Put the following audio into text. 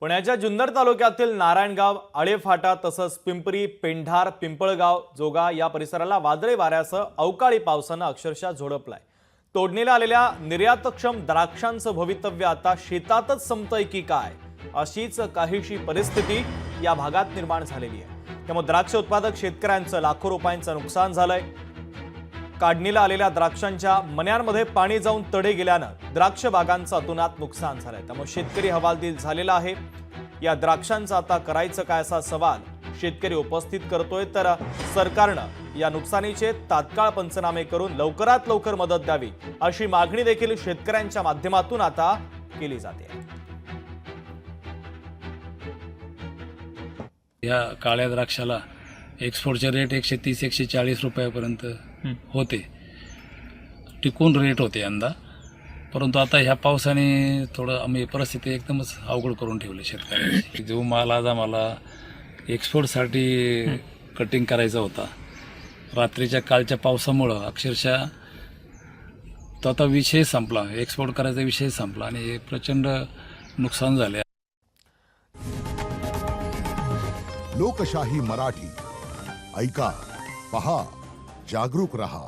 पुण्याच्या जुन्नर तालुक्यातील नारायणगाव, आळेफाटा तसंच पिंपरी, पेंढार, पिंपळगाव, जोगा या परिसराला वादळी वाऱ्यासह अवकाळी पावसानं अक्षरशः झोडपलाय। तोडणीला आलेल्या निर्यातक्षम द्राक्षांचं भवितव्य आता शेतातच संपतंय की काय, अशीच काहीशी परिस्थिती या भागात निर्माण झालेली आहे। त्यामुळे द्राक्ष उत्पादक शेतकऱ्यांचं लाखो रुपयांचं नुकसान झालंय। काढणीला आलेल्या द्राक्षांच्या मण्यांमध्ये पाणी जाऊन तडे गेल्यानं द्राक्ष बागांचं अतोनात नुकसान झालंय। त्यामुळे शेतकरी हवालदिल झालेला आहे। या द्राक्षांचं आता करायचं काय असा सवाल शेतकरी उपस्थित करतोय। तर सरकारनं या नुकसानीचे तात्काळ पंचनामे करून लवकरात लवकर मदत द्यावी अशी मागणी देखील शेतकऱ्यांच्या माध्यमातून आता केली जाते। या काळ्या द्राक्षाला एक्सपोर्टचे रेट 130-140 रुपयापर्यंत होते, टिकून रेट होते यंदा। परंतु आता ह्या पावसाने थोडं आम्ही परिस्थिती एकदमच अवघड करून ठेवली शेतकऱ्यांची। जो माल आज आम्हाला एक्सपोर्टसाठी कटिंग करायचा होता, रात्रीच्या कालच्या पावसामुळं अक्षरशः तो आता विषय संपला, एक्सपोर्ट करायचा विषय संपला आणि हे प्रचंड नुकसान झाले। लोकशाही मराठी ऐका, पहा, जागरूक रहा।